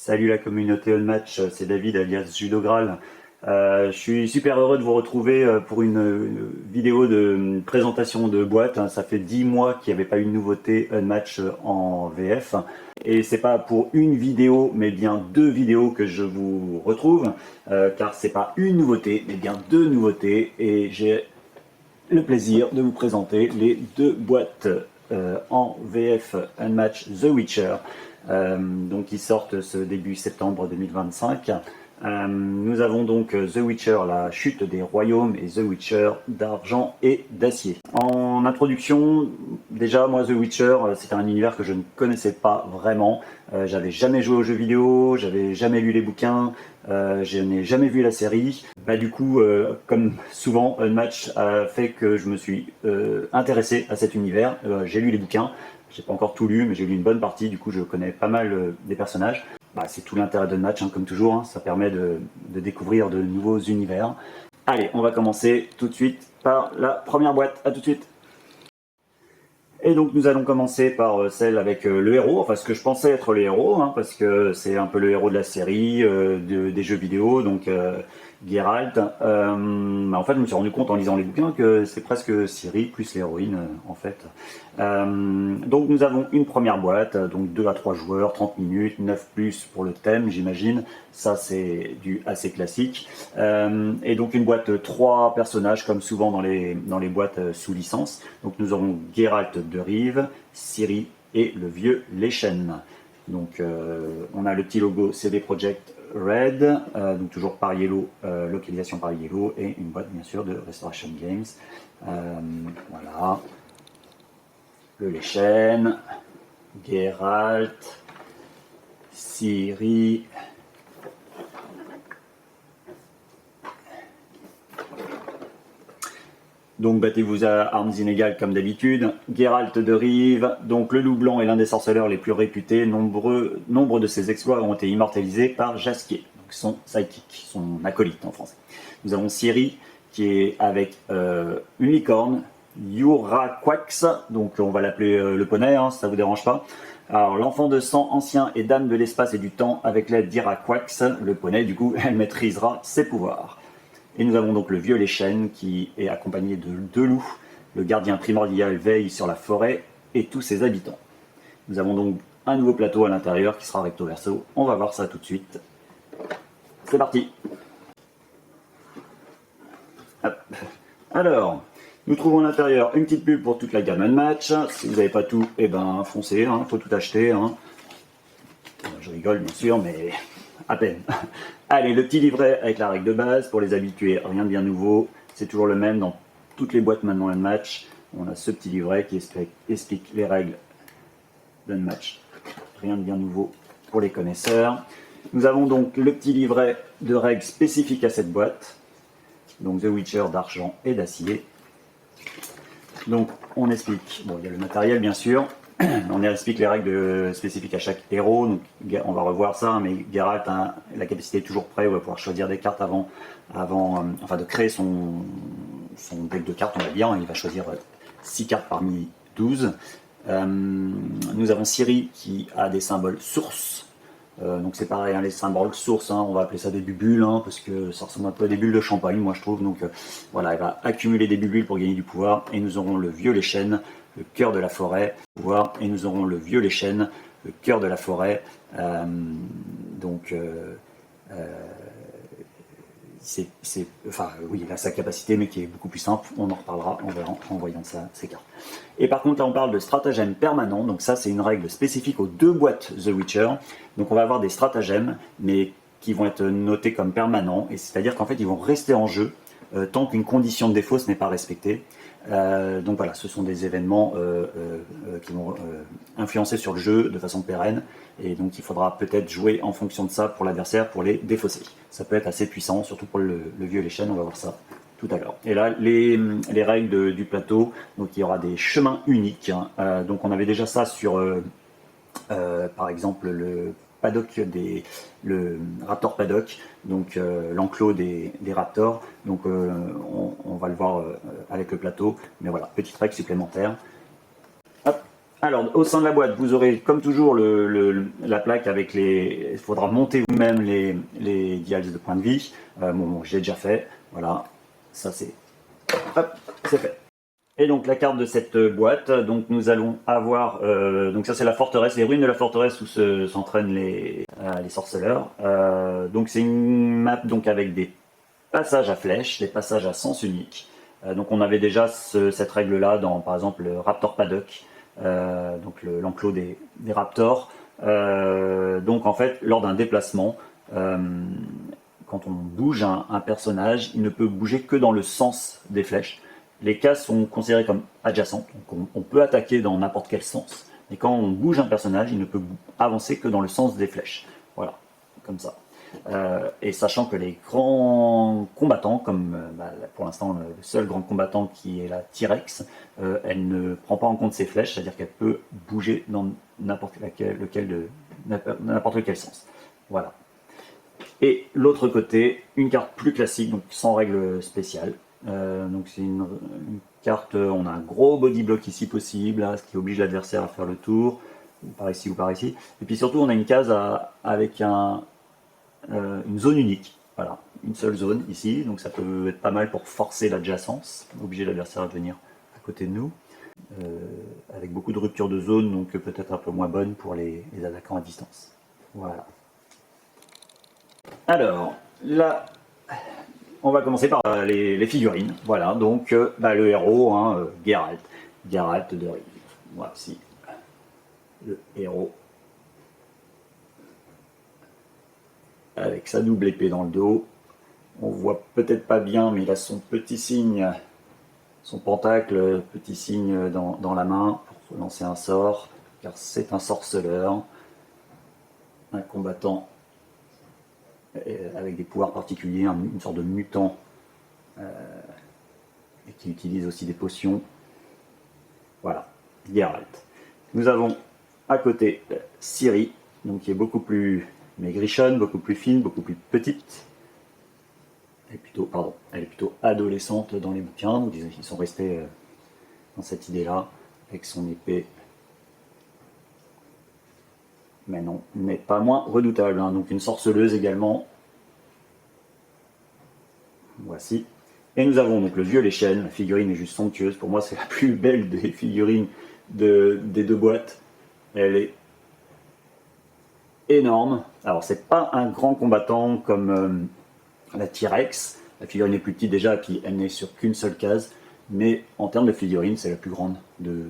Salut la communauté On Match, c'est David alias Judo Graal. Je suis super heureux de vous retrouver pour une vidéo de présentation de boîte. Ça fait 10 mois qu'il n'y avait pas eu de nouveauté On Match en VF. Et c'est pas pour une vidéo, mais bien deux vidéos que je vous retrouve. Car c'est pas une nouveauté, mais bien deux nouveautés. Et j'ai le plaisir de vous présenter les deux boîtes en VF On Match The Witcher. Donc qui sortent ce début septembre 2025. Nous avons donc The Witcher, la chute des royaumes, et The Witcher d'argent et d'acier. En introduction, déjà moi The Witcher, c'était un univers que je ne connaissais pas vraiment. J'avais jamais joué aux jeux vidéo, j'avais jamais lu les bouquins, je n'ai jamais vu la série. Du coup, comme souvent, Unmatch a fait que je me suis intéressé à cet univers. J'ai lu les bouquins. J'ai pas encore tout lu, mais j'ai lu une bonne partie, du coup je connais pas mal des personnages. C'est tout l'intérêt de Match, comme toujours, ça permet de découvrir de nouveaux univers. Allez, on va commencer tout de suite par la première boîte, à tout de suite. Et donc nous allons commencer par celle avec le héros, enfin ce que je pensais être le héros, parce que c'est un peu le héros de la série, des jeux vidéo, donc Geralt. En fait je me suis rendu compte en lisant les bouquins que c'est presque Ciri plus l'héroïne en fait. Donc nous avons une première boîte, donc 2 à 3 joueurs, 30 minutes, 9 plus pour le thème j'imagine, ça c'est du assez classique. Et donc une boîte 3 personnages comme souvent dans les boîtes sous licence. Donc nous aurons Geralt de Rive, Ciri et le vieux Lechen. Donc on a le petit logo CD Projekt Red, donc toujours par Yellow, localisation par Yellow, et une boîte bien sûr de Restoration Games. Voilà. Le Lechen, Geralt, Ciri, donc battez-vous à armes inégales comme d'habitude. Geralt de Rive, donc le loup blanc est l'un des sorceleurs les plus réputés. Nombre de ses exploits ont été immortalisés par Jaskier, donc son sidekick, son acolyte en français. Nous avons Ciri qui est avec une licorne, Yuraquax, donc on va l'appeler le poney, si ça vous dérange pas. Alors l'enfant de sang ancien et dame de l'espace et du temps, avec l'aide d'Iraquax, le poney, du coup, elle maîtrisera ses pouvoirs. Et nous avons donc le vieux Lechen qui est accompagné de 2 loups. Le gardien primordial veille sur la forêt et tous ses habitants. Nous avons donc un nouveau plateau à l'intérieur qui sera recto verso. On va voir ça tout de suite. C'est parti. Hop. Alors, nous trouvons à l'intérieur une petite bulle pour toute la gamme Unmatch. Si vous n'avez pas tout, foncez, faut tout acheter. Je rigole bien sûr, mais à peine. Allez, le petit livret avec la règle de base pour les habitués, rien de bien nouveau. C'est toujours le même dans toutes les boîtes maintenant Unmatch. On a ce petit livret qui explique les règles d'Unmatch. Rien de bien nouveau pour les connaisseurs. Nous avons donc le petit livret de règles spécifiques à cette boîte. Donc The Witcher d'argent et d'acier. Donc on explique, il y a le matériel bien sûr. On explique les règles spécifiques à chaque héros, donc on va revoir ça, mais Geralt a la capacité toujours prêt, on va pouvoir choisir des cartes avant de créer son deck de cartes, on va dire. Il va choisir 6 cartes parmi 12. Nous avons Ciri qui a des symboles sources, donc c'est pareil, les symboles sources, on va appeler ça des bulles, parce que ça ressemble un peu à des bulles de champagne, moi je trouve. Donc voilà, elle va accumuler des bulles pour gagner du pouvoir. Et nous aurons le vieux Lechen, le cœur de la forêt, pouvoir, et nous aurons le vieux Lechen, le cœur de la forêt. Il a sa capacité, mais qui est beaucoup plus simple. On en reparlera en voyant ça, ces cartes. Et par contre, là, on parle de stratagèmes permanents. Donc ça, c'est une règle spécifique aux 2 boîtes The Witcher. Donc on va avoir des stratagèmes, mais qui vont être notés comme permanents. Et c'est-à-dire qu'en fait, ils vont rester en jeu tant qu'une condition de défausse n'est pas respectée. Donc voilà, ce sont des événements qui vont influencer sur le jeu de façon pérenne, et donc il faudra peut-être jouer en fonction de ça pour l'adversaire pour les défausser. Ça peut être assez puissant, surtout pour le vieux Lechen, on va voir ça tout à l'heure. Et là, les règles du plateau, donc il y aura des chemins uniques. Donc on avait déjà ça sur, par exemple, le paddock le Raptor Paddock, donc l'enclos des Raptors. Donc on va le voir avec le plateau, mais voilà, petite règle supplémentaire. Hop. Alors, au sein de la boîte, vous aurez comme toujours la plaque avec les... Il faudra monter vous-même les dials de points de vie. Bon, j'ai déjà fait. Voilà, ça c'est... Hop, c'est fait. Et donc la carte de cette boîte, donc nous allons avoir... donc ça c'est la forteresse, les ruines de la forteresse où s'entraînent les sorceleurs. Donc c'est une map donc, avec des passages à flèches, des passages à sens unique. Donc on avait déjà cette règle-là dans par exemple le Raptor Paddock. Donc l'enclos des raptors. Donc en fait, lors d'un déplacement, quand on bouge un personnage, il ne peut bouger que dans le sens des flèches. Les cases sont considérées comme adjacentes, donc on peut attaquer dans n'importe quel sens. Mais quand on bouge un personnage, il ne peut avancer que dans le sens des flèches. Voilà, comme ça. Et sachant que les grands combattants, comme pour l'instant le seul grand combattant qui est la T-Rex, elle ne prend pas en compte ses flèches, c'est-à-dire qu'elle peut bouger dans n'importe quel sens. Voilà. Et l'autre côté, une carte plus classique, donc sans règle spéciale. Donc c'est une carte, on a un gros body block ici possible, là, ce qui oblige l'adversaire à faire le tour, par ici ou par ici. Et puis surtout on a une case avec une zone unique, voilà, une seule zone ici, donc ça peut être pas mal pour forcer l'adjacence, obliger l'adversaire à venir à côté de nous, avec beaucoup de ruptures de zone, donc peut-être un peu moins bonne pour les attaquants à distance. Voilà. Alors, là, on va commencer par les figurines, voilà, donc le héros, hein, Geralt de Rivia, voici le héros. Avec sa double épée dans le dos. On voit peut-être pas bien, mais il a son petit signe, son pentacle, petit signe dans la main pour lancer un sort, car c'est un sorceleur, un combattant avec des pouvoirs particuliers, une sorte de mutant, et qui utilise aussi des potions. Voilà, Geralt. Nous avons à côté Ciri, donc qui est beaucoup plus maigrichonne, beaucoup plus fine, beaucoup plus petite. Elle est plutôt adolescente dans les bouquins, donc ils sont restés dans cette idée-là, avec son épée. Mais non, mais pas moins redoutable, hein. Donc une sorceleuse également. Voici. Et nous avons donc le vieux Léchen, la figurine est juste somptueuse, pour moi c'est la plus belle des figurines des deux boîtes. Elle est énorme. Alors c'est pas un grand combattant comme la T-Rex, la figurine est plus petite déjà, et puis elle n'est sur qu'une seule case, mais en termes de figurine, c'est la plus grande de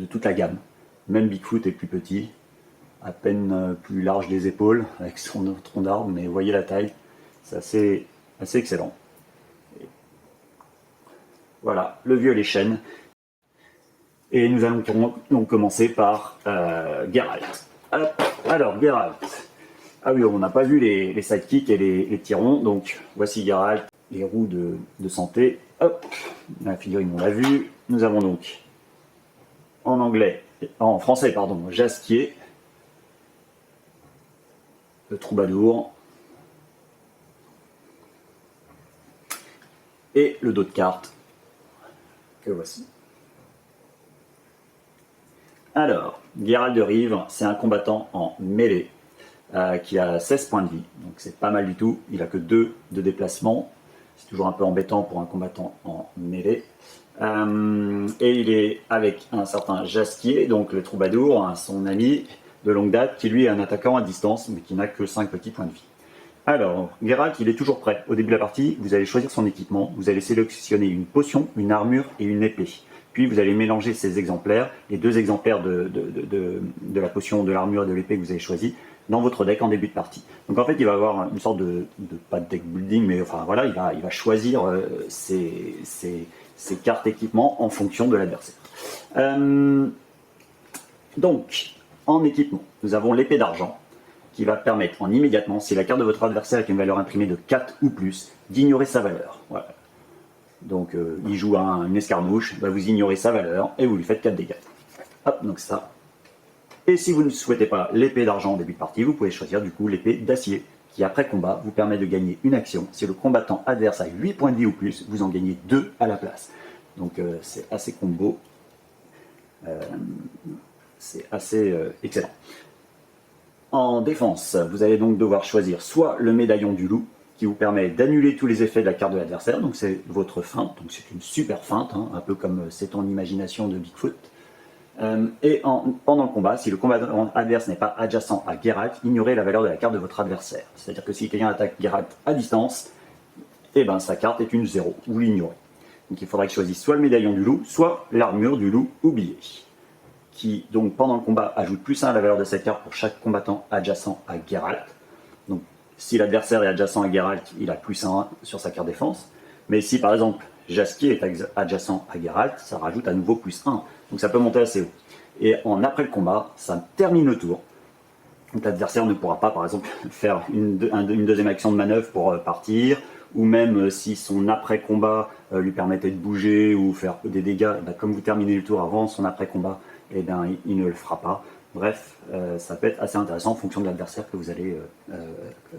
toute la gamme. Même Bigfoot est plus petit, à peine plus large des épaules, avec son tronc d'arbre, mais voyez la taille, c'est assez excellent. Voilà, le vieux Léchen. Et nous allons donc commencer par Geralt. Alors, Geralt. Ah oui, on n'a pas vu les sidekicks et les tirons, donc voici Geralt, les roues de santé. Hop, la figurine, on l'a vu. Nous avons donc, en français, pardon, Jasquier, le troubadour, et le dos de carte, que voici. Alors, Geralt de Rivia, c'est un combattant en mêlée qui a 16 points de vie, donc c'est pas mal du tout. Il a que 2 de déplacement, c'est toujours un peu embêtant pour un combattant en mêlée. Et il est avec un certain Jasquier, donc le troubadour, hein, son ami de longue date, qui lui est un attaquant à distance, mais qui n'a que 5 petits points de vie. Alors, Geralt, il est toujours prêt. Au début de la partie, vous allez choisir son équipement, vous allez sélectionner une potion, une armure et une épée. Puis vous allez mélanger ces exemplaires, les 2 exemplaires de la potion, de l'armure et de l'épée que vous avez choisi, dans votre deck en début de partie. Donc en fait, il va avoir une sorte pas de deck building, mais enfin voilà, il va choisir ses cartes équipement en fonction de l'adversaire. Donc, en équipement, nous avons l'épée d'argent, qui va permettre immédiatement, si la carte de votre adversaire est une valeur imprimée de 4 ou plus, d'ignorer sa valeur. Voilà. Donc il joue une escarmouche, vous ignorez sa valeur et vous lui faites 4 dégâts. Hop, donc ça. Et si vous ne souhaitez pas l'épée d'argent en début de partie, vous pouvez choisir du coup l'épée d'acier, qui après combat vous permet de gagner une action. Si le combattant adverse a 8 points de vie ou plus, vous en gagnez 2 à la place. Donc c'est assez combo. C'est assez excellent. En défense, vous allez donc devoir choisir soit le médaillon du loup, qui vous permet d'annuler tous les effets de la carte de l'adversaire, donc c'est votre feinte, donc c'est une super feinte, hein, un peu comme c'est ton imagination de Bigfoot. Pendant le combat, si le combattant adverse n'est pas adjacent à Geralt, ignorez la valeur de la carte de votre adversaire. C'est-à-dire que si quelqu'un attaque Geralt à distance, eh ben, sa carte est une 0, vous l'ignorez. Donc il faudra qu'il choisisse soit le médaillon du loup, soit l'armure du loup oublié, qui donc pendant le combat ajoute +1 à la valeur de cette carte pour chaque combattant adjacent à Geralt. Donc si l'adversaire est adjacent à Geralt, il a +1 sur sa carte défense. Mais si par exemple Jaskier est adjacent à Geralt, ça rajoute à nouveau +1. Donc ça peut monter assez haut. Et après le combat, ça termine le tour. Donc l'adversaire ne pourra pas par exemple faire une deuxième action de manœuvre pour partir, ou même si son après-combat lui permettait de bouger ou faire des dégâts, comme vous terminez le tour avant son après-combat, eh bien, il ne le fera pas. Bref, ça peut être assez intéressant en fonction de l'adversaire que vous allez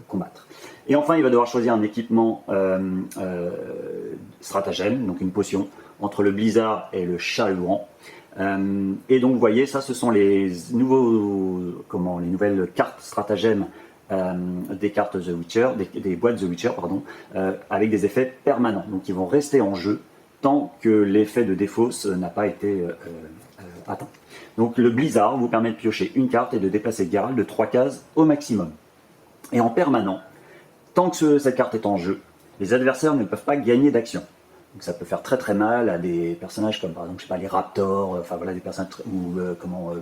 combattre. Et enfin, il va devoir choisir un équipement stratagème, donc une potion, entre le blizzard et le chat-huant. Et donc, vous voyez, ça, ce sont les nouvelles cartes stratagèmes des cartes The Witcher, des boîtes The Witcher, pardon, avec des effets permanents. Donc, ils vont rester en jeu tant que l'effet de défausse n'a pas été atteint. Donc le blizzard vous permet de piocher une carte et de déplacer Geralt de 3 cases au maximum. Et en permanent, tant que cette carte est en jeu, les adversaires ne peuvent pas gagner d'action. Donc ça peut faire très très mal à des personnages comme par exemple, je sais pas, les Raptors, enfin voilà, des personnages ou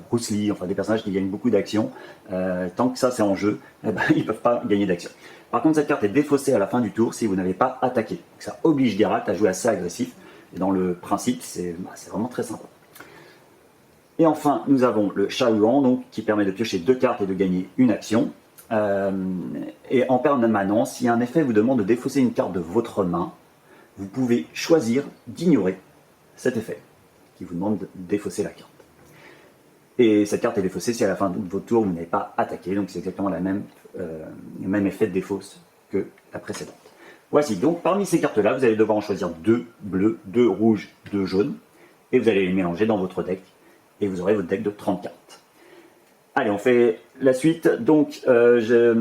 Bruce Lee, enfin des personnages qui gagnent beaucoup d'action. Tant que ça c'est en jeu, eh ben, ils ne peuvent pas gagner d'action. Par contre, cette carte est défaussée à la fin du tour si vous n'avez pas attaqué. Donc ça oblige Geralt à jouer assez agressif. Et dans le principe, c'est vraiment très sympa. Et enfin, nous avons le chat-huant, donc qui permet de piocher 2 cartes et de gagner une action. Et en permanent, si un effet vous demande de défausser une carte de votre main, vous pouvez choisir d'ignorer cet effet qui vous demande de défausser la carte. Et cette carte est défaussée si à la fin de votre tour vous n'avez pas attaqué, donc c'est exactement le même effet de défausse que la précédente. Voici, donc parmi ces cartes-là, vous allez devoir en choisir 2 bleus, 2 rouges, 2 jaunes, et vous allez les mélanger dans votre deck. Et vous aurez votre deck de 30 cartes. Allez, on fait la suite. Donc, j'ai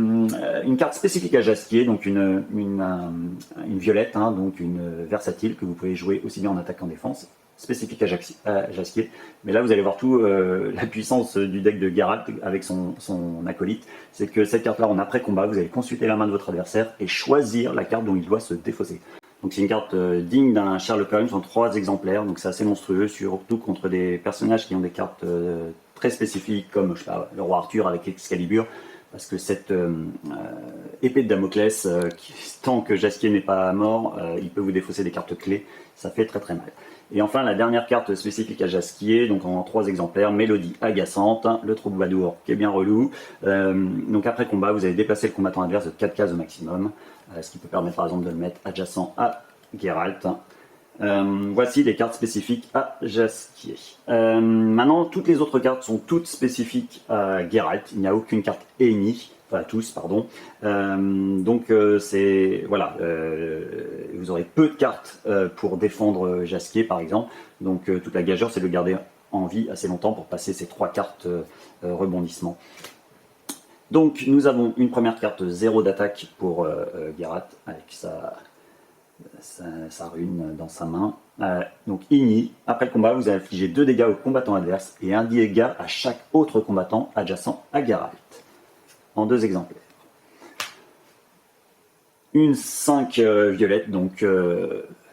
une carte spécifique à Jaskier, donc une violette, hein, donc une versatile que vous pouvez jouer aussi bien en attaque qu'en défense, spécifique à Jaskier. Mais là, vous allez voir tout la puissance du deck de Geralt avec son acolyte. C'est que cette carte-là, en après-combat, vous allez consulter la main de votre adversaire et choisir la carte dont il doit se défausser. Donc c'est une carte digne d'un Sherlock Holmes en 3 exemplaires, donc c'est assez monstrueux, surtout contre des personnages qui ont des cartes très spécifiques comme je sais pas, le roi Arthur avec Excalibur, parce que cette épée de Damoclès, tant que Jaskier n'est pas mort, il peut vous défausser des cartes clés, ça fait très très mal. Et enfin la dernière carte spécifique à Jaskier, donc en 3 exemplaires, Mélodie agaçante, le troubadour qui est bien relou. Donc après combat, vous allez déplacer le combattant adverse de 4 cases au maximum, ce qui peut permettre par exemple de le mettre adjacent à Geralt. Voici les cartes spécifiques à Jaskier. Maintenant, toutes les autres cartes sont toutes spécifiques à Geralt. Il n'y a aucune carte ennemie, enfin tous, pardon. Donc voilà, vous aurez peu de cartes pour défendre Jaskier par exemple. Donc toute la gageure, c'est de le garder en vie assez longtemps pour passer ces 3 cartes rebondissement. Donc nous avons une première carte 0 d'attaque pour Geralt avec sa rune dans sa main. Donc Igni, après le combat, vous allez infliger 2 dégâts au combattant adverse et 1 dégât à chaque autre combattant adjacent à Geralt. En 2 exemplaires. Une 5 violette, donc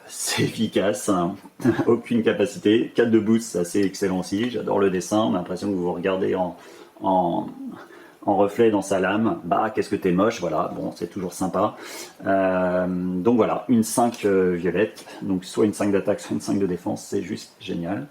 c'est efficace, hein. Aucune capacité. 4 de boost, c'est assez excellent aussi. J'adore le dessin, on a l'impression que vous vous regardez en reflet dans sa lame. Bah, qu'est-ce que t'es moche, voilà, bon, c'est toujours sympa. Donc voilà, une 5 violette, donc soit une 5 d'attaque, soit une 5 de défense, c'est juste génial.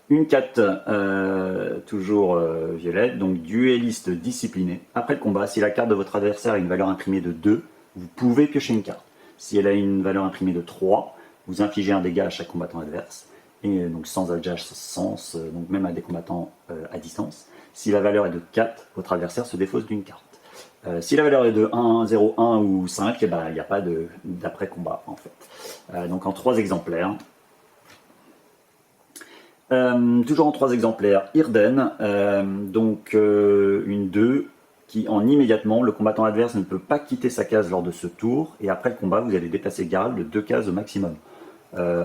Une 4, toujours violette, donc duelliste discipliné. Après le combat, si la carte de votre adversaire a une valeur imprimée de 2, vous pouvez piocher une carte. Si elle a une imprimée de 3, vous infligez un dégât à chaque combattant adverse, et donc sans adjacence, donc même à des combattants à distance. Si la valeur est de 4, votre adversaire se défausse d'une carte. Si la valeur est de 1, 0, 1 ou 5, eh ben, il n'y a pas d'après-combat en fait. Donc en 3 exemplaires. Toujours en 3 exemplaires, Irden, donc une 2 qui en immédiatement, le combattant adverse ne peut pas quitter sa case lors de ce tour, et après le combat, vous allez déplacer Geralt de 2 cases au maximum.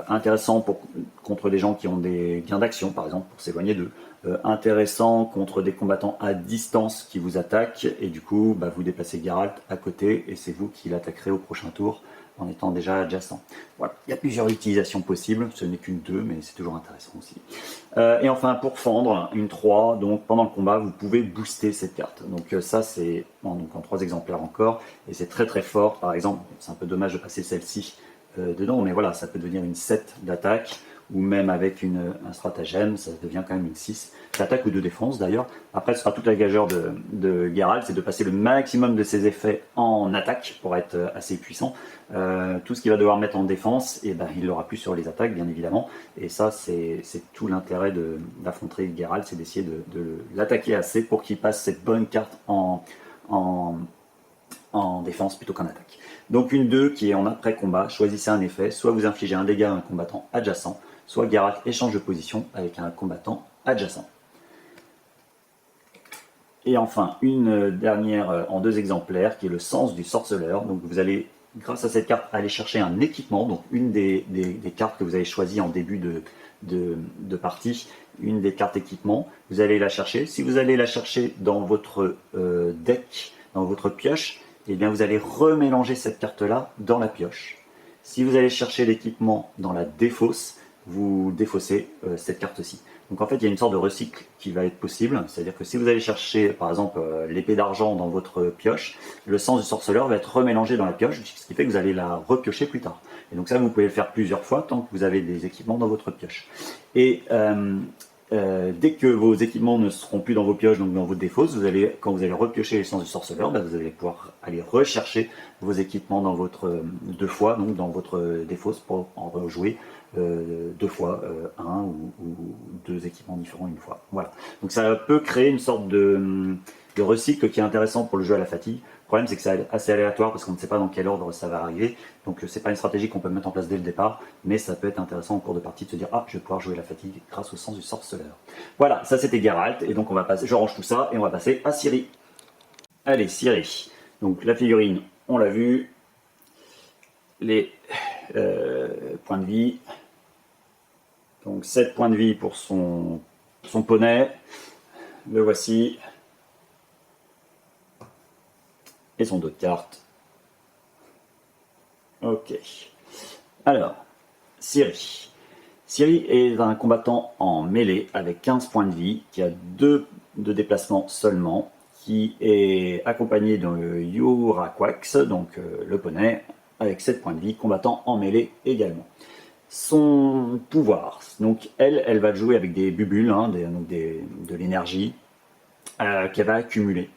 Intéressant contre des gens qui ont des gains d'action, par exemple, pour s'éloigner d'eux. Intéressant contre des combattants à distance qui vous attaquent, et du coup, vous déplacez Geralt à côté, et c'est vous qui l'attaquerez au prochain tour en étant déjà adjacent. Voilà, il y a plusieurs utilisations possibles, ce n'est qu'une 2, mais c'est toujours intéressant aussi. Et enfin, pour fendre, une 3, donc pendant le combat, vous pouvez booster cette carte. Donc ça, c'est en 3 exemplaires encore, et c'est très très fort. Par exemple, c'est un peu dommage de passer celle-ci dedans, mais voilà, ça peut devenir une 7 d'attaque, ou même avec un stratagème, ça devient quand même une 6 d'attaque ou de défense d'ailleurs. Après, ce sera toute la gageure de Geralt, c'est de passer le maximum de ses effets en attaque pour être assez puissant. Tout ce qu'il va devoir mettre en défense, et il l'aura plus sur les attaques, bien évidemment. Et ça, c'est tout l'intérêt d'affronter Geralt, c'est d'essayer de l'attaquer assez pour qu'il passe cette bonne carte en défense plutôt qu'en attaque. Donc une 2 qui est en après-combat, choisissez un effet, soit vous infligez un dégât à un combattant adjacent, soit Geralt échange de position avec un combattant adjacent. Et enfin, une dernière en 2 exemplaires qui est le sens du sorceleur. Donc vous allez, grâce à cette carte, aller chercher un équipement, donc une des cartes que vous avez choisies en début de partie, une des cartes équipement, vous allez la chercher. Si vous allez la chercher dans votre deck, dans votre pioche, et bien vous allez remélanger cette carte-là dans la pioche. Si vous allez chercher l'équipement dans la défausse, vous défaussez cette carte-ci. Donc en fait, il y a une sorte de recycle qui va être possible, c'est-à-dire que si vous allez chercher par exemple l'épée d'argent dans votre pioche, le sens du sorceleur va être remélangé dans la pioche, ce qui fait que vous allez la repiocher plus tard. Et donc ça, vous pouvez le faire plusieurs fois tant que vous avez des équipements dans votre pioche. Et dès que vos équipements ne seront plus dans vos pioches, donc dans votre défausse, quand vous allez repiocher l'essence du sorceleur, vous allez pouvoir aller rechercher vos équipements dans votre 2 fois, donc dans votre défausse pour en rejouer 2 fois, un ou 2 équipements différents une fois. Voilà. Donc ça peut créer une sorte de recycle qui est intéressant pour le jeu à la fatigue. Le problème, c'est que c'est assez aléatoire parce qu'on ne sait pas dans quel ordre ça va arriver. Donc c'est pas une stratégie qu'on peut mettre en place dès le départ, mais ça peut être intéressant en cours de partie de se dire « Ah, je vais pouvoir jouer la fatigue grâce au sens du sorceleur ». Voilà, ça c'était Geralt, et donc on va passer, je range tout ça et on va passer à Ciri. Allez, Ciri. Donc la figurine, on l'a vu. Les points de vie. Donc 7 points de vie pour son poney. Le voici. Et son dos de cartes. Ok. Alors, Ciri. Ciri est un combattant en mêlée avec 15 points de vie, qui a 2 de déplacement seulement, qui est accompagné de Yuraquax, donc le poney, avec 7 points de vie, combattant en mêlée également. Son pouvoir, donc elle va jouer avec des bubules, de l'énergie qu'elle va accumuler.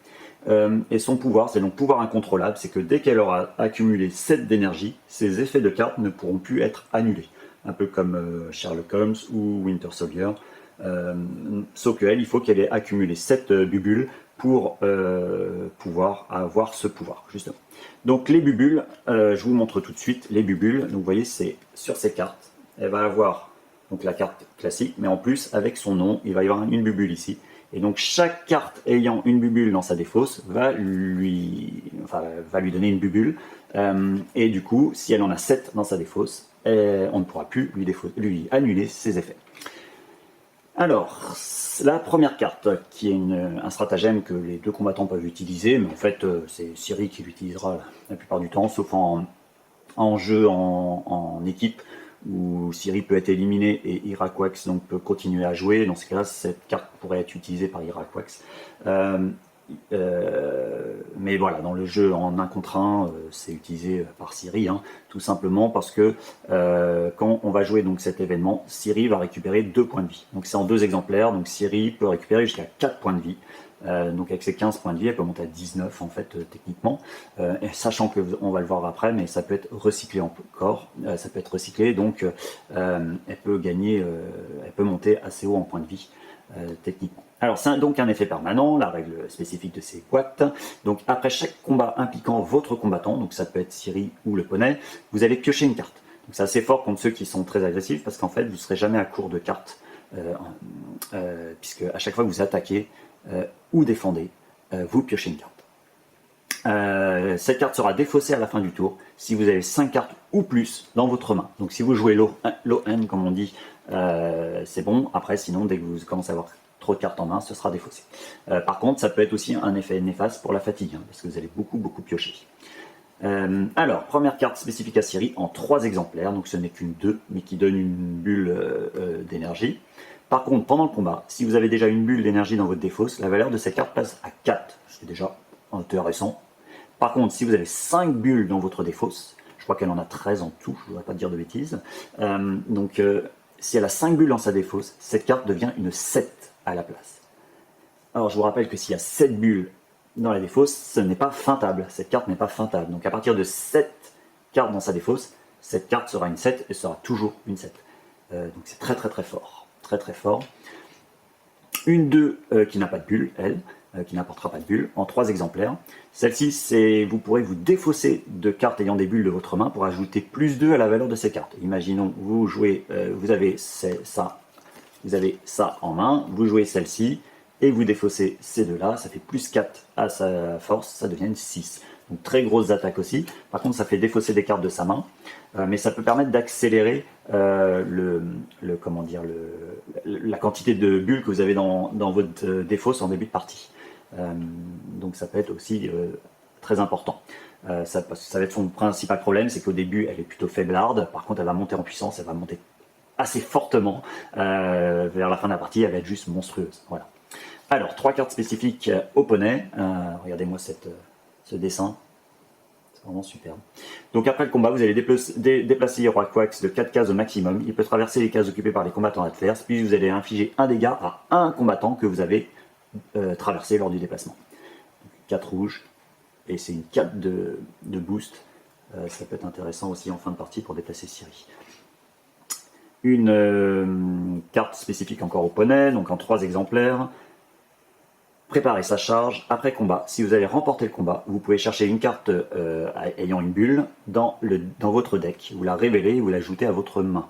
Et son pouvoir, c'est donc pouvoir incontrôlable, c'est que dès qu'elle aura accumulé 7 d'énergie, ses effets de cartes ne pourront plus être annulés. Un peu comme Sherlock Holmes ou Winter Soldier. Sauf qu'elle, il faut qu'elle ait accumulé 7 bubules pour pouvoir avoir ce pouvoir, justement. Donc les bubules, je vous montre tout de suite les bubules. Donc vous voyez, c'est sur ces cartes, elle va avoir donc la carte classique, mais en plus, avec son nom, il va y avoir une bubule ici. Et donc chaque carte ayant une bubule dans sa défausse va lui donner une bubule. Et du coup, si elle en a 7 dans sa défausse, on ne pourra plus lui annuler ses effets. Alors, la première carte, qui est un stratagème que les 2 combattants peuvent utiliser, mais en fait c'est Ciri qui l'utilisera la plupart du temps, sauf en jeu en équipe, où Ciri peut être éliminée et Yuraquax donc peut continuer à jouer. Dans ce cas-là, cette carte pourrait être utilisée par Yuraquax. Mais voilà, dans le jeu en 1 contre 1, c'est utilisé par Ciri, tout simplement parce que quand on va jouer donc cet événement, Ciri va récupérer 2 points de vie. Donc c'est en 2 exemplaires, donc Ciri peut récupérer jusqu'à 4 points de vie. Donc avec ses 15 points de vie, elle peut monter à 19 en fait techniquement, et sachant que on va le voir après, mais ça peut être recyclé encore, ça peut être recyclé, donc elle peut gagner, elle peut monter assez haut en points de vie techniquement. Alors c'est donc un effet permanent, la règle spécifique de ces boîtes. Donc après chaque combat impliquant votre combattant, donc ça peut être Ciri ou le poney, vous allez piocher une carte. Donc c'est assez fort contre ceux qui sont très agressifs parce qu'en fait vous ne serez jamais à court de cartes puisque à chaque fois que vous attaquez ou défendez, vous piochez une carte. Cette carte sera défaussée à la fin du tour si vous avez 5 cartes ou plus dans votre main. Donc si vous jouez low end comme on dit, c'est bon. Après sinon dès que vous commencez à avoir trop de cartes en main, ce sera défaussé. Par contre ça peut être aussi un effet néfaste pour la fatigue, hein, parce que vous allez beaucoup piocher. Alors, première carte spécifique à Ciri en 3 exemplaires, donc ce n'est qu'une 2, mais qui donne une bulle d'énergie. Par contre, pendant le combat, si vous avez déjà une bulle d'énergie dans votre défausse, la valeur de cette carte passe à 4, ce qui est déjà intéressant. Par contre, si vous avez 5 bulles dans votre défausse, je crois qu'elle en a 13 en tout, je ne voudrais pas dire de bêtises, si elle a 5 bulles dans sa défausse, cette carte devient une 7 à la place. Alors je vous rappelle que s'il y a 7 bulles dans la défausse, ce n'est pas feintable, cette carte n'est pas feintable. Donc à partir de 7 cartes dans sa défausse, cette carte sera une 7 et sera toujours une 7. Donc c'est très fort, très fort. Une 2 qui n'a pas de bulle, elle, qui n'apportera pas de bulle, en 3 exemplaires. Celle-ci, vous pourrez vous défausser de cartes ayant des bulles de votre main pour ajouter plus 2 à la valeur de ces cartes. Imaginons, vous jouez, vous avez ça en main, vous jouez celle-ci, et vous défaussez ces deux-là, ça fait plus 4 à sa force, ça devient une 6. Donc très grosse attaque aussi. Par contre, ça fait défausser des cartes de sa main, mais ça peut permettre d'accélérer la quantité de bulles que vous avez dans votre défausse en début de partie. Donc ça peut être aussi très important. Ça va être son principal problème, c'est qu'au début, elle est plutôt faiblarde. Par contre, elle va monter en puissance, elle va monter assez fortement. Vers la fin de la partie, elle va être juste monstrueuse. Voilà. Alors, 3 cartes spécifiques au poney. Regardez-moi ce dessin. C'est vraiment superbe. Donc après le combat, vous allez déplacer Roi Quax de 4 cases au maximum. Il peut traverser les cases occupées par les combattants adverses. Puis vous allez infliger un dégât à un combattant que vous avez traversé lors du déplacement. Donc, 4 rouges. Et c'est une 4 de boost. Ça peut être intéressant aussi en fin de partie pour déplacer Ciri. Une carte spécifique encore au poney, donc en 3 exemplaires. Préparez sa charge. Après combat, si vous allez remporter le combat, vous pouvez chercher une carte ayant une bulle dans votre deck. Vous la révélez et vous l'ajoutez à votre main.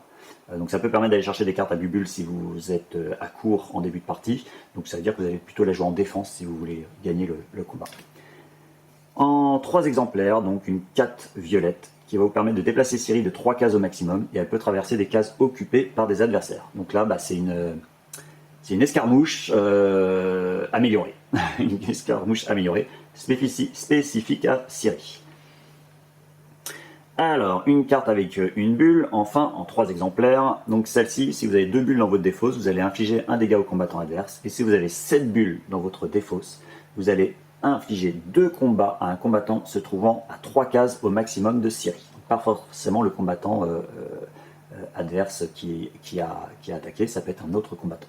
Donc ça peut permettre d'aller chercher des cartes à bulle si vous êtes à court en début de partie. Donc ça veut dire que vous allez plutôt la jouer en défense si vous voulez gagner le combat. En 3 exemplaires, donc une 4 violette qui va vous permettre de déplacer Ciri de 3 cases au maximum et elle peut traverser des cases occupées par des adversaires. Donc là, c'est une escarmouche améliorée. Une escarmouche améliorée, spécifique à Ciri. Alors, une carte avec une bulle, enfin en 3 exemplaires. Donc celle-ci, si vous avez 2 bulles dans votre défausse, vous allez infliger un dégât au combattant adverse. Et si vous avez 7 bulles dans votre défausse, vous allez infliger 2 combats à un combattant se trouvant à 3 cases au maximum de Ciri. Pas forcément le combattant adverse qui a attaqué, ça peut être un autre combattant.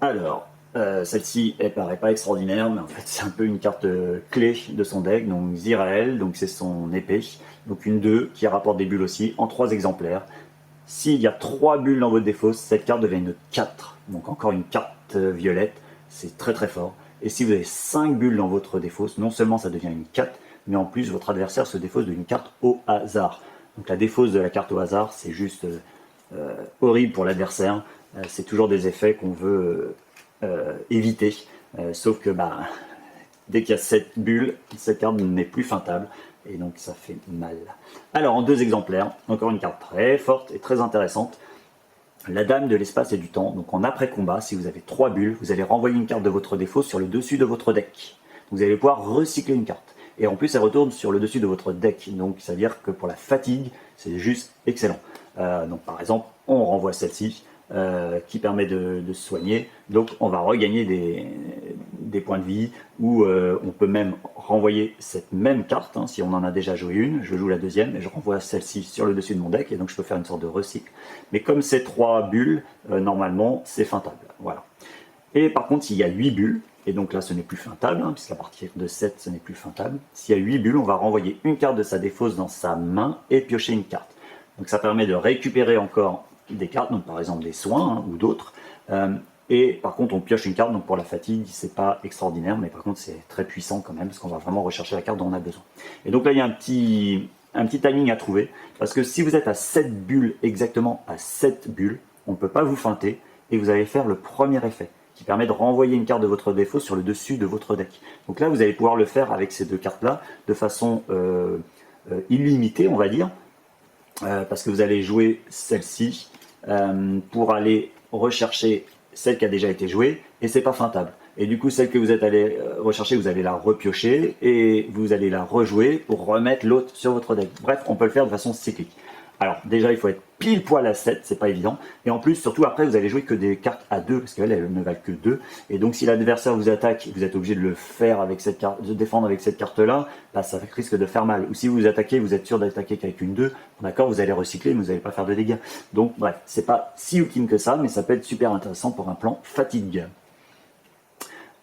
Alors, celle-ci, elle paraît pas extraordinaire, mais en fait c'est un peu une carte clé de son deck, donc Zirael, donc c'est son épée, donc une 2 qui rapporte des bulles aussi, en 3 exemplaires. S'il y a 3 bulles dans votre défausse, cette carte devient une 4, donc encore une carte violette, c'est très fort. Et si vous avez 5 bulles dans votre défausse, non seulement ça devient une 4, mais en plus votre adversaire se défausse d'une carte au hasard. Donc la défausse de la carte au hasard, c'est juste horrible pour l'adversaire. C'est toujours des effets qu'on veut éviter, sauf que dès qu'il y a 7 bulles, cette carte n'est plus feintable, et donc ça fait mal. Alors en 2 exemplaires, encore une carte très forte et très intéressante, la Dame de l'espace et du temps. Donc en après-combat, si vous avez 3 bulles, vous allez renvoyer une carte de votre défausse sur le dessus de votre deck. Vous allez pouvoir recycler une carte. Et en plus, elle retourne sur le dessus de votre deck. Donc ça veut dire que pour la fatigue, c'est juste excellent. Donc par exemple, on renvoie celle-ci, qui permet de se soigner. Donc on va regagner des points de vie, ou on peut même renvoyer cette même carte, si on en a déjà joué une, je joue la deuxième et je renvoie celle-ci sur le dessus de mon deck, et donc je peux faire une sorte de recycle. Mais comme c'est 3 bulles, normalement c'est feintable. Voilà. Et par contre, s'il y a 8 bulles, et donc là ce n'est plus feintable, puisqu'à partir de 7 ce n'est plus feintable, s'il y a 8 bulles, on va renvoyer une carte de sa défausse dans sa main et piocher une carte. Donc ça permet de récupérer encore des cartes, donc par exemple des soins ou d'autres, et par contre on pioche une carte, donc pour la fatigue c'est pas extraordinaire, mais par contre c'est très puissant quand même, parce qu'on va vraiment rechercher la carte dont on a besoin. Et donc là il y a un un petit timing à trouver, parce que si vous êtes à 7 bulles, exactement à 7 bulles, on ne peut pas vous feinter, et vous allez faire le premier effet, qui permet de renvoyer une carte de votre défaut sur le dessus de votre deck. Donc là, vous allez pouvoir le faire avec ces deux cartes-là, de façon illimitée, on va dire, parce que vous allez jouer celle-ci, pour aller rechercher celle qui a déjà été jouée, et c'est pas feintable. Et du coup, celle que vous êtes allé rechercher, vous allez la repiocher, et vous allez la rejouer pour remettre l'autre sur votre deck. Bref, on peut le faire de façon cyclique. Alors déjà, il faut être pile poil à 7, c'est pas évident. Et en plus, surtout après, vous allez jouer que des cartes à 2, parce qu'elles elles ne valent que 2. Et donc si l'adversaire vous attaque, vous êtes obligé de le faire avec cette carte, de défendre avec cette carte-là, bah, ça risque de faire mal. Ou si vous attaquez, vous êtes sûr d'attaquer qu'avec une 2, d'accord, vous allez recycler, mais vous n'allez pas faire de dégâts. Donc bref, c'est pas si ultime que ça, mais ça peut être super intéressant pour un plan fatigue.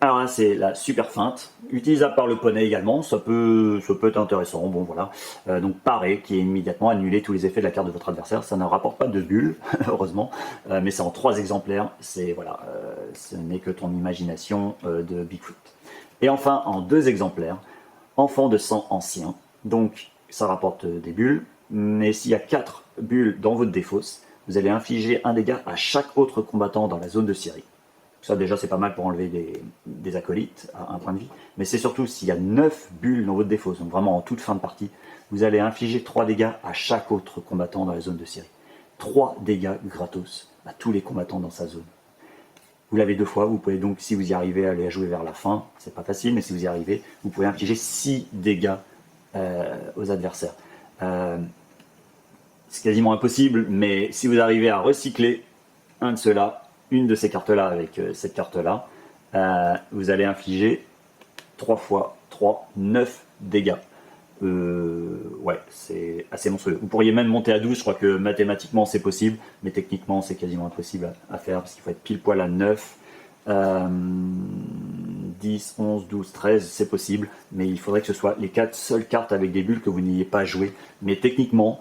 Alors là, c'est la super feinte, utilisable par le poney également, ça peut être intéressant, bon voilà. Donc pareil, qui est immédiatement annulé tous les effets de la carte de votre adversaire, ça ne rapporte pas de bulles, heureusement, mais c'est en 3 exemplaires, c'est voilà, ce n'est que ton imagination de Bigfoot. Et enfin, en 2 exemplaires, enfant de sang ancien, donc ça rapporte des bulles, mais s'il y a 4 bulles dans votre défausse, vous allez infliger un dégât à chaque autre combattant dans la zone de Syrie. Ça déjà c'est pas mal pour enlever des acolytes à 1 point de vie, mais c'est surtout s'il y a 9 bulles dans votre défausse, donc vraiment en toute fin de partie, vous allez infliger 3 dégâts à chaque autre combattant dans la zone de Syrie. 3 dégâts gratos à tous les combattants dans sa zone. Vous l'avez 2 fois, vous pouvez donc, si vous y arrivez, aller à jouer vers la fin, c'est pas facile, mais si vous y arrivez, vous pouvez infliger 6 dégâts aux adversaires. C'est quasiment impossible, mais si vous arrivez à recycler un de ceux-là, une de ces cartes-là avec cette carte-là, vous allez infliger 3 fois 3, 9 dégâts. Ouais, c'est assez monstrueux. Vous pourriez même monter à 12, je crois que mathématiquement c'est possible, mais techniquement c'est quasiment impossible à faire, parce qu'il faut être pile poil à 9. 10, 11, 12, 13, c'est possible, mais il faudrait que ce soit les 4 seules cartes avec des bulles que vous n'ayez pas jouées. Mais techniquement,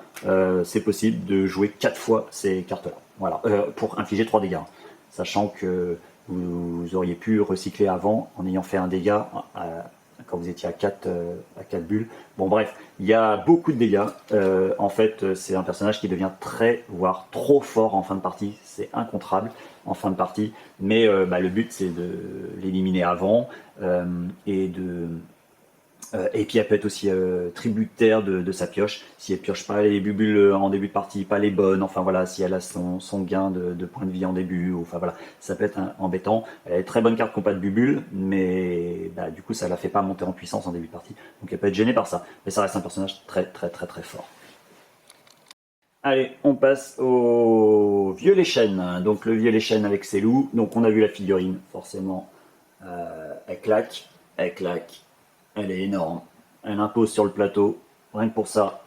c'est possible de jouer 4 fois ces cartes-là, voilà, pour infliger 3 dégâts. Sachant que vous auriez pu recycler avant en ayant fait un dégât quand vous étiez à 4 bulles. Bon bref, il y a beaucoup de dégâts. En fait, c'est un personnage qui devient très, voire trop fort en fin de partie. C'est incontrable en fin de partie. Mais le but, c'est de l'éliminer avant et puis elle peut être aussi tributaire de sa pioche. Si elle pioche pas les bulles en début de partie, pas les bonnes, enfin voilà, si elle a son gain de points de vie en début, enfin voilà, ça peut être embêtant. Elle a une très bonne carte qui n'a pas de bulles, mais du coup ça la fait pas monter en puissance en début de partie. Donc elle peut être gênée par ça, mais ça reste un personnage très très très très fort. Allez, on passe au violet chêne. Donc le violet chêne avec ses loups. Donc on a vu la figurine, forcément, elle claque, elle est énorme. Elle impose sur le plateau. Rien que pour ça,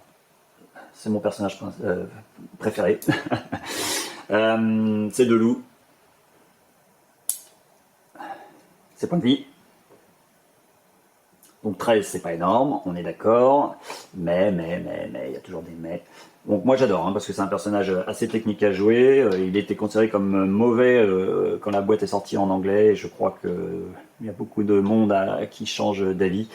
c'est mon personnage préféré. C'est 2 loups. C'est point de vie. Donc 13, c'est pas énorme, on est d'accord. Mais, il y a toujours des mais. Donc moi j'adore, parce que c'est un personnage assez technique à jouer. Il était considéré comme mauvais quand la boîte est sortie en anglais. Et je crois qu'il y a beaucoup de monde qui change d'avis.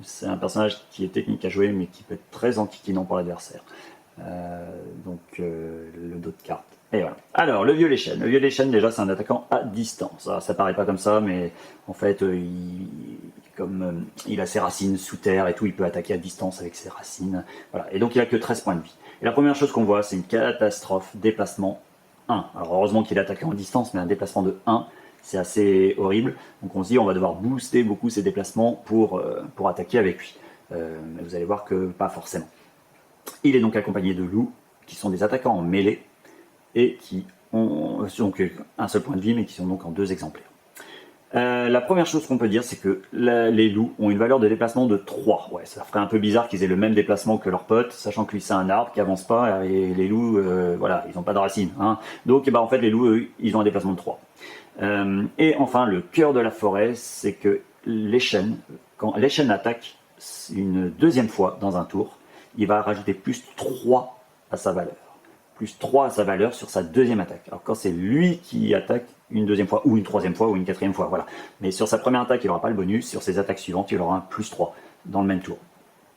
C'est un personnage qui est technique à jouer, mais qui peut être très enquiquinant pour l'adversaire. Le dos de carte. Et voilà. Alors, le violet chêne. Le violet chêne, déjà, c'est un attaquant à distance. Ça paraît pas comme ça, mais en fait, il a ses racines sous terre et tout, il peut attaquer à distance avec ses racines. Voilà. Et donc, il a que 13 points de vie. Et la première chose qu'on voit, c'est une catastrophe, déplacement 1. Alors, heureusement qu'il est attaqué en distance, mais un déplacement de 1, c'est assez horrible. Donc, on se dit, on va devoir booster beaucoup ses déplacements pour attaquer avec lui. Mais vous allez voir que pas forcément. Il est donc accompagné de loups, qui sont des attaquants en mêlée, et qui ont donc un seul point de vie, mais qui sont donc en 2 exemplaires. La première chose qu'on peut dire, c'est que les loups ont une valeur de déplacement de 3. Ouais, ça ferait un peu bizarre qu'ils aient le même déplacement que leurs potes, sachant que lui c'est un arbre qui avance pas, et les loups, voilà, ils n'ont pas de racines. Donc en fait les loups, eux, ils ont un déplacement de 3. Et enfin, le cœur de la forêt, c'est que les chênes, quand les chênes attaquent une 2e fois dans un tour, il va rajouter plus 3 à sa valeur. Plus 3 à sa valeur sur sa 2e attaque. Alors quand c'est lui qui attaque une 2e fois, ou une 3e fois, ou une 4e fois, voilà. Mais sur sa première attaque, il n'aura pas le bonus. Sur ses attaques suivantes, il aura un plus 3 dans le même tour.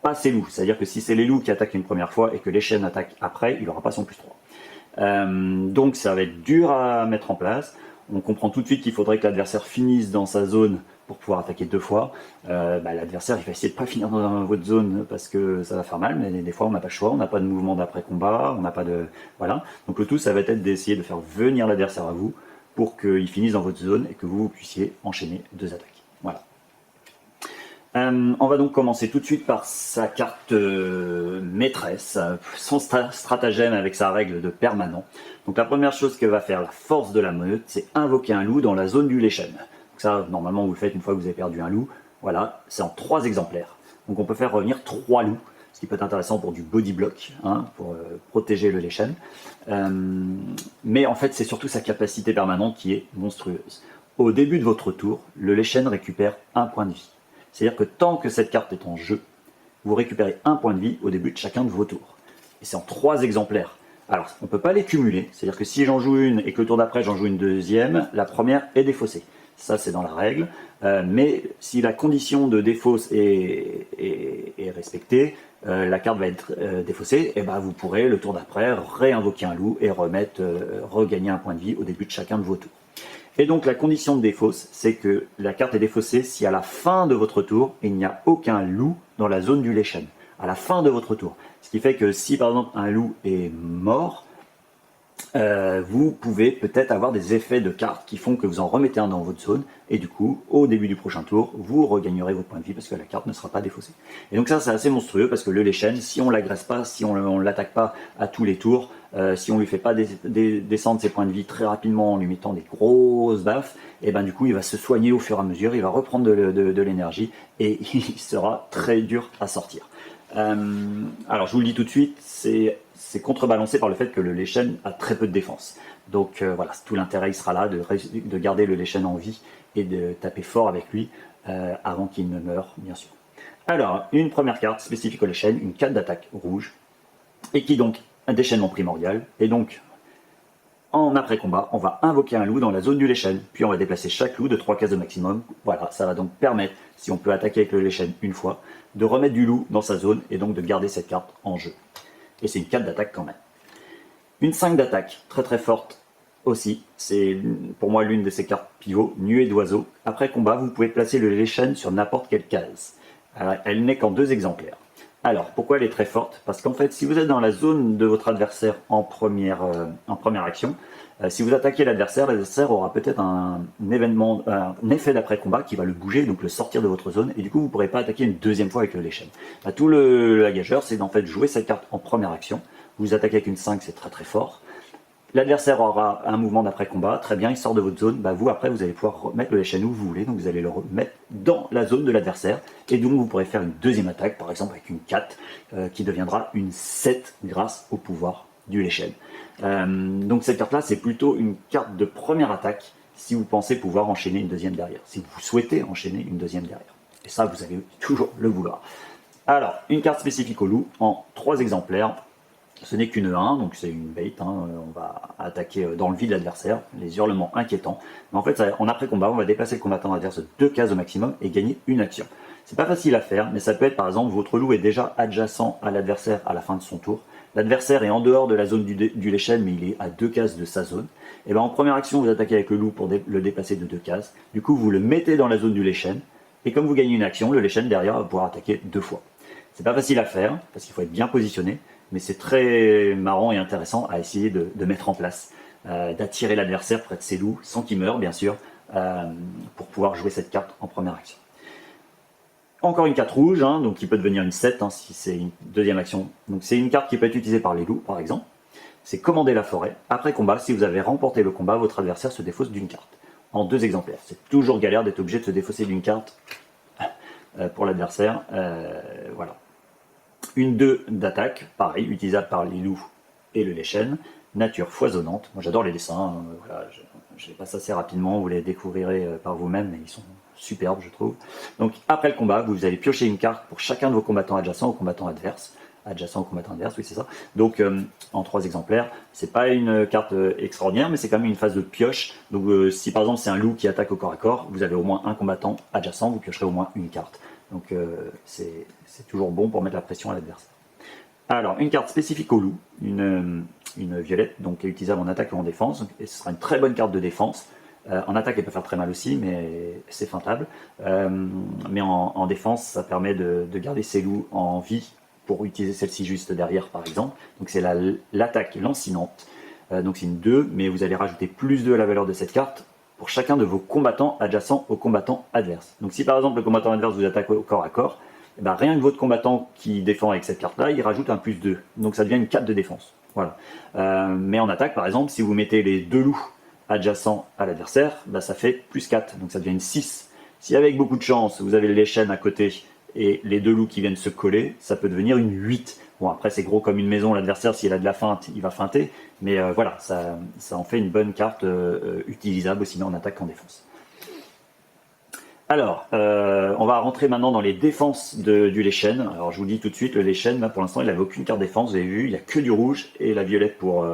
pas ses loups. C'est-à-dire que si c'est les loups qui attaquent une première fois et que les chênes attaquent après, il n'aura pas son +3. Donc ça va être dur à mettre en place. On comprend tout de suite qu'il faudrait que l'adversaire finisse dans sa zone pour pouvoir attaquer 2 fois. L'adversaire il va essayer de pas finir dans votre zone parce que ça va faire mal, mais des fois on n'a pas le choix, on n'a pas de mouvement d'après combat, on n'a pas de... Voilà. Donc le tout ça va être d'essayer de faire venir l'adversaire à vous pour qu'il finisse dans votre zone et que vous puissiez enchaîner 2 attaques. Voilà. On va donc commencer tout de suite par sa carte maîtresse, son stratagème avec sa règle de permanent. Donc la première chose que va faire la force de la meute, c'est invoquer un loup dans la zone du Leshen. Donc ça, normalement, vous le faites une fois que vous avez perdu un loup. Voilà, c'est en 3 exemplaires. Donc on peut faire revenir 3 loups, ce qui peut être intéressant pour du body block, hein, pour protéger le Leshen. Mais en fait, c'est surtout sa capacité permanente qui est monstrueuse. Au début de votre tour, le Leshen récupère 1 point de vie. C'est-à-dire que tant que cette carte est en jeu, vous récupérez 1 point de vie au début de chacun de vos tours. Et c'est en 3 exemplaires. Alors, on ne peut pas les cumuler. C'est-à-dire que si j'en joue une et que le tour d'après j'en joue une deuxième, la première est défaussée. Ça, c'est dans la règle. Mais si la condition de défausse est respectée, la carte va être défaussée, et ben vous pourrez, le tour d'après, réinvoquer un loup et regagner 1 point de vie au début de chacun de vos tours. Et donc la condition de défausse, c'est que la carte est défaussée si à la fin de votre tour, il n'y a aucun loup dans la zone du Leshen. À la fin de votre tour. Ce qui fait que si par exemple un loup est mort, vous pouvez peut-être avoir des effets de cartes qui font que vous en remettez un dans votre zone, et du coup, au début du prochain tour, vous regagnerez votre point de vie parce que la carte ne sera pas défaussée. Et donc ça, c'est assez monstrueux parce que le Leshen, si on l'agresse pas, si on l'attaque pas à tous les tours, si on lui fait pas descendre ses points de vie très rapidement en lui mettant des grosses baffes, et ben du coup, il va se soigner au fur et à mesure, il va reprendre de l'énergie et il sera très dur à sortir. Alors je vous le dis tout de suite, c'est contrebalancé par le fait que le Leshen a très peu de défense. Donc voilà, tout l'intérêt il sera là de garder le Leshen en vie et de taper fort avec lui avant qu'il ne meure, bien sûr. Alors, une première carte spécifique au Leshen, une 4 d'attaque rouge, et qui donc un déchaînement primordial, et donc en après-combat, on va invoquer un loup dans la zone du Leshen, puis on va déplacer chaque loup de 3 cases au maximum. Voilà, ça va donc permettre, si on peut attaquer avec le Leshen une fois, de remettre du loup dans sa zone et donc de garder cette carte en jeu. Et c'est une 4 d'attaque quand même. Une 5 d'attaque, très très forte aussi, c'est pour moi l'une de ces cartes pivot, nuée d'oiseaux. Après combat, vous pouvez placer le Leshen sur n'importe quelle case. Alors, elle n'est qu'en 2 exemplaires. Alors, pourquoi elle est très forte? Parce qu'en fait, si vous êtes dans la zone de votre adversaire en première action, si vous attaquez l'adversaire aura peut-être un effet d'après-combat qui va le bouger, donc le sortir de votre zone, et du coup, vous ne pourrez pas attaquer une deuxième fois avec le Leshen. Tout la gageur, c'est d'en fait jouer cette carte en première action. Vous attaquez avec une 5, c'est très très fort. L'adversaire aura un mouvement d'après-combat, très bien, il sort de votre zone, vous après vous allez pouvoir remettre le Leshen où vous voulez, donc vous allez le remettre dans la zone de l'adversaire, et donc vous pourrez faire une deuxième attaque, par exemple avec une 4, qui deviendra une 7 grâce au pouvoir du Leshen. Donc cette carte-là, c'est plutôt une carte de première attaque, si vous pensez pouvoir enchaîner une deuxième derrière, si vous souhaitez enchaîner une deuxième derrière. Et ça, vous allez toujours le vouloir. Alors, une carte spécifique au loup, en 3 exemplaires. Ce n'est qu'une 1, donc c'est une bait, on va attaquer dans le vide l'adversaire, les hurlements inquiétants. Mais en fait, en après-combat, on va déplacer le combattant adverse de 2 cases au maximum et gagner une action. C'est pas facile à faire, mais ça peut être par exemple, votre loup est déjà adjacent à l'adversaire à la fin de son tour. L'adversaire est en dehors de la zone du Leshen, mais il est à 2 cases de sa zone. Et bien en première action, vous attaquez avec le loup pour le déplacer de 2 cases. Du coup, vous le mettez dans la zone du Leshen, et comme vous gagnez une action, le Leshen derrière va pouvoir attaquer 2 fois. C'est pas facile à faire, parce qu'il faut être bien positionné, mais c'est très marrant et intéressant à essayer de mettre en place, d'attirer l'adversaire près de ses loups, sans qu'il meure bien sûr, pour pouvoir jouer cette carte en première action. Encore une carte rouge, donc qui peut devenir une 7 si c'est une deuxième action. Donc c'est une carte qui peut être utilisée par les loups par exemple. C'est commander la forêt. Après combat, si vous avez remporté le combat, votre adversaire se défausse d'une carte. En 2 exemplaires. C'est toujours galère d'être obligé de se défausser d'une carte pour l'adversaire. Voilà. Une 2 d'attaque, pareil, utilisable par les loups et le Leshen. Nature foisonnante. Moi j'adore les dessins, voilà, je les passe assez rapidement, vous les découvrirez par vous-même, mais ils sont superbes je trouve. Donc après le combat, vous allez piocher une carte pour chacun de vos combattants adjacents au combattant adverse. Adjacent au combattant adverse, oui c'est ça. Donc en 3 exemplaires, c'est pas une carte extraordinaire, mais c'est quand même une phase de pioche. Donc si par exemple c'est un loup qui attaque au corps à corps, vous avez au moins un combattant adjacent, vous piocherez au moins une carte. Donc c'est toujours bon pour mettre la pression à l'adversaire. Alors, une carte spécifique au loup, une violette, donc qui est utilisable en attaque ou en défense, et ce sera une très bonne carte de défense. En attaque, elle peut faire très mal aussi, mais c'est feintable. Mais en défense, ça permet de garder ses loups en vie pour utiliser celle-ci juste derrière, par exemple. Donc c'est l'attaque lancinante. Donc c'est une 2, mais vous allez rajouter plus 2 à la valeur de cette carte pour chacun de vos combattants adjacents au combattant adverse. Donc si par exemple le combattant adverse vous attaque au corps à corps, eh ben, rien que votre combattant qui défend avec cette carte-là, il rajoute un plus 2. Donc ça devient une 4 de défense. Voilà. Mais en attaque, par exemple, si vous mettez les 2 loups adjacent à l'adversaire, bah ça fait plus 4, donc ça devient une 6. Si avec beaucoup de chance, vous avez les chaînes à côté et les 2 loups qui viennent se coller, ça peut devenir une 8. Bon, après c'est gros comme une maison, l'adversaire, s'il a de la feinte, il va feinter, mais voilà, ça en fait une bonne carte utilisable aussi bien en attaque qu'en défense. Alors, on va rentrer maintenant dans les défenses du Leshen. Alors je vous dis tout de suite, le Leshen, là pour l'instant il n'avait aucune carte défense, vous avez vu, il n'y a que du rouge et la violette pour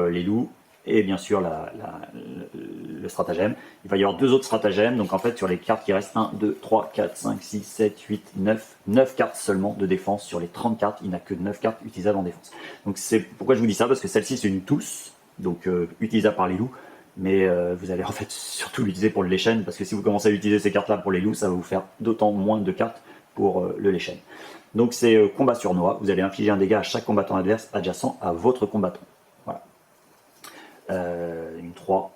les loups. Et bien sûr le stratagème. Il va y avoir 2 autres stratagèmes, donc en fait sur les cartes qui restent 1, 2, 3, 4, 5, 6, 7, 8, 9 cartes seulement de défense. Sur les 30 cartes, il n'y a que 9 cartes utilisables en défense. Donc c'est pourquoi je vous dis ça, parce que celle-ci c'est une tousse, donc utilisable par les loups, mais vous allez en fait surtout l'utiliser pour le Leshen, parce que si vous commencez à utiliser ces cartes là pour les loups, ça va vous faire d'autant moins de cartes pour le Leshen. Donc c'est combat sur noix, vous allez infliger un dégât à chaque combattant adverse adjacent à votre combattant. Une 3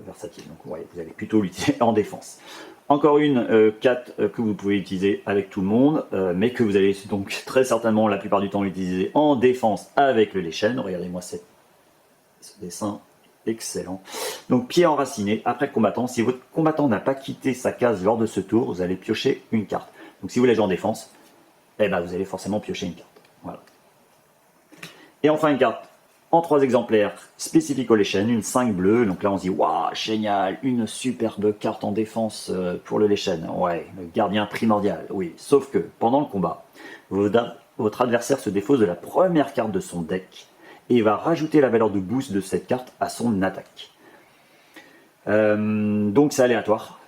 versatile, donc ouais, vous allez plutôt l'utiliser en défense. Encore une 4 que vous pouvez utiliser avec tout le monde, mais que vous allez donc très certainement la plupart du temps utiliser en défense avec le Leshen. Regardez-moi ce dessin, excellent. Donc pied enraciné, après le combattant, si votre combattant n'a pas quitté sa case lors de ce tour, vous allez piocher une carte. Donc si vous voulez jouer en défense, eh ben, vous allez forcément piocher une carte. Voilà. Et enfin une carte en 3 exemplaires spécifiques au Leshen, une 5 bleue, donc là on se dit waouh, génial, une superbe carte en défense pour le Leshen, ouais, le gardien primordial, oui, sauf que pendant le combat, votre adversaire se défausse de la première carte de son deck et il va rajouter la valeur de boost de cette carte à son attaque. Donc c'est aléatoire.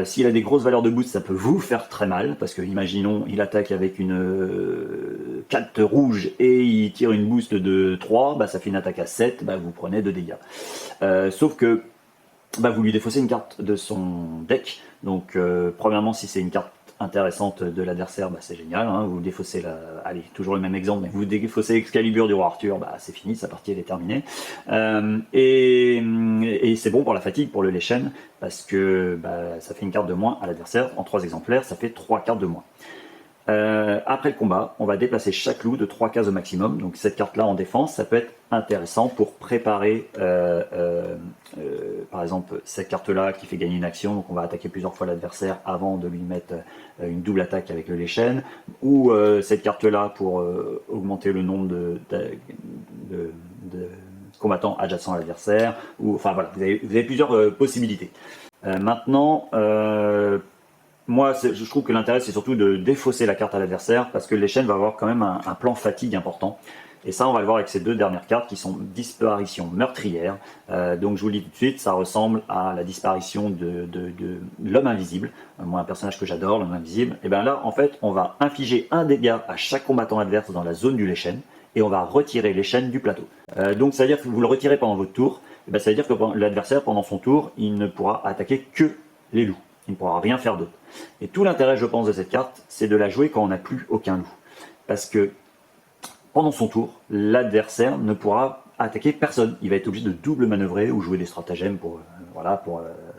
S'il a des grosses valeurs de boost, ça peut vous faire très mal, parce que imaginons il attaque avec une 4 rouge et il tire une boost de 3, bah, ça fait une attaque à 7, bah, vous prenez 2 dégâts. Sauf que bah, vous lui défaussez une carte de son deck, donc premièrement si c'est une carte intéressante de l'adversaire, bah, c'est génial, hein, vous défaussez allez, toujours le même exemple, mais vous défaussez Excalibur du roi Arthur, bah, c'est fini, sa partie elle est terminée. Et c'est bon pour la fatigue, pour le Leshen, parce que bah, ça fait une carte de moins à l'adversaire, en 3 exemplaires, ça fait 3 cartes de moins. Après le combat, on va déplacer chaque loup de 3 cases au maximum, donc cette carte là en défense, ça peut être intéressant pour préparer par exemple cette carte là qui fait gagner une action, donc on va attaquer plusieurs fois l'adversaire avant de lui mettre une double attaque avec le Leshen, ou cette carte là pour augmenter le nombre de combattants adjacents à l'adversaire, ou enfin voilà, vous avez plusieurs possibilités. Maintenant, moi, je trouve que l'intérêt, c'est surtout de défausser la carte à l'adversaire, parce que le Leshen va avoir quand même un plan fatigue important. Et ça, on va le voir avec ces 2 dernières cartes qui sont disparition meurtrière. Donc je vous le dis tout de suite, ça ressemble à la disparition de l'homme invisible. Moi, un personnage que j'adore, l'homme invisible. Et bien là, en fait, on va infliger un dégât à chaque combattant adverse dans la zone du Leshen, et on va retirer Leshen du plateau. Donc ça veut dire que vous le retirez pendant votre tour, et bien, ça veut dire que l'adversaire, pendant son tour, il ne pourra attaquer que les loups. Il ne pourra rien faire d'autre. Et tout l'intérêt, je pense, de cette carte, c'est de la jouer quand on n'a plus aucun loup. Parce que pendant son tour, l'adversaire ne pourra attaquer personne. Il va être obligé de double manœuvrer ou jouer des stratagèmes pour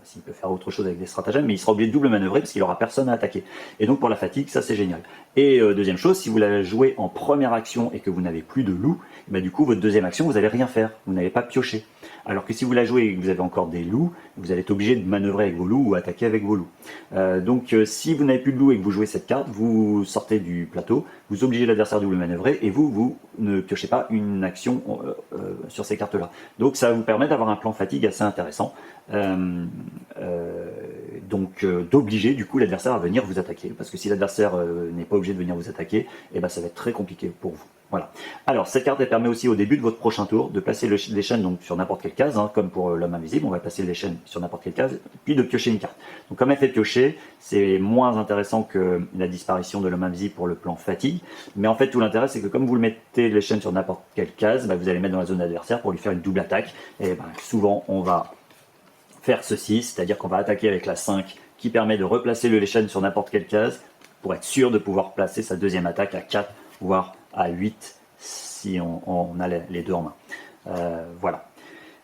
s'il peut faire autre chose avec des stratagèmes, mais il sera obligé de double manœuvrer parce qu'il n'aura personne à attaquer. Et donc pour la fatigue, ça c'est génial. Et deuxième chose, si vous la jouez en première action et que vous n'avez plus de loup, bah, du coup votre deuxième action, vous n'allez rien faire, vous n'allez pas piocher. Alors que si vous la jouez et que vous avez encore des loups, vous allez être obligé de manœuvrer avec vos loups ou attaquer avec vos loups. Donc si vous n'avez plus de loups et que vous jouez cette carte, vous sortez du plateau, vous obligez l'adversaire de double manœuvrer et vous ne piochez pas une action sur ces cartes-là. Donc ça vous permet d'avoir un plan fatigue assez intéressant. D'obliger du coup l'adversaire à venir vous attaquer. Parce que si l'adversaire n'est pas obligé de venir vous attaquer, et ben, ça va être très compliqué pour vous. Voilà. Alors, cette carte, elle permet aussi au début de votre prochain tour de placer les chaînes donc, sur n'importe quelle case, hein, comme pour l'homme invisible, on va placer les chaînes sur n'importe quelle case, puis de piocher une carte. Donc, comme elle fait piocher, c'est moins intéressant que la disparition de l'homme invisible pour le plan fatigue. Mais en fait, tout l'intérêt, c'est que comme vous le mettez les chaînes sur n'importe quelle case, bah, vous allez mettre dans la zone adversaire pour lui faire une double attaque. Et bah, souvent, on va faire ceci, c'est-à-dire qu'on va attaquer avec la 5 qui permet de replacer le chaîne sur n'importe quelle case pour être sûr de pouvoir placer sa deuxième attaque à 4, voire à 8 si on a les deux en main. Voilà.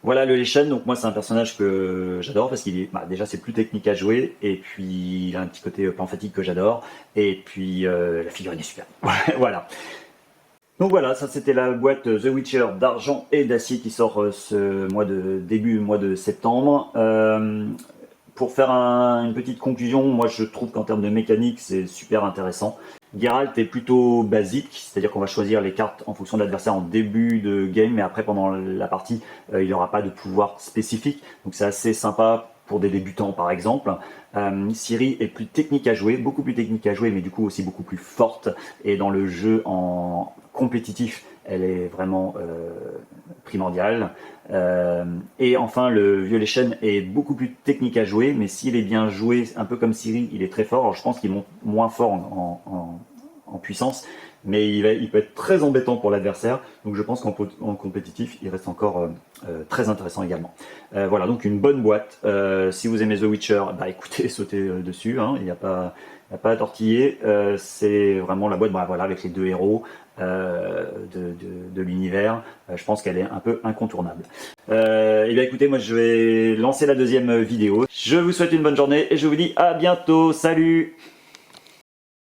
Voilà le Leshen, donc moi c'est un personnage que j'adore parce qu'il est, bah, déjà c'est plus technique à jouer et puis il a un petit côté plan fatigue que j'adore et puis la figurine est super. Voilà. Donc voilà, ça c'était la boîte The Witcher d'argent et d'acier qui sort ce mois début mois de septembre. Pour faire une petite conclusion, moi je trouve qu'en termes de mécanique c'est super intéressant. Geralt est plutôt basique, c'est-à-dire qu'on va choisir les cartes en fonction de l'adversaire en début de game, mais après pendant la partie il n'y aura pas de pouvoir spécifique, donc c'est assez sympa pour des débutants par exemple. Ciri est plus technique à jouer, beaucoup plus technique à jouer, mais du coup aussi beaucoup plus forte, et dans le jeu en compétitif, elle est vraiment primordiale. Et enfin, le Violet Shen est beaucoup plus technique à jouer, mais s'il est bien joué, un peu comme Ciri, il est très fort. Alors je pense qu'il monte moins fort en puissance, mais il peut être très embêtant pour l'adversaire. Donc je pense qu'en compétitif, il reste encore très intéressant également. Voilà, donc une bonne boîte. Si vous aimez The Witcher, bah écoutez, sautez dessus, hein, il n'y a pas à tortiller. C'est vraiment la boîte, bah, voilà, avec les deux héros de l'univers. Je pense qu'elle est un peu incontournable. Et bien écoutez, moi je vais lancer la deuxième vidéo. Je vous souhaite une bonne journée et je vous dis à bientôt. Salut!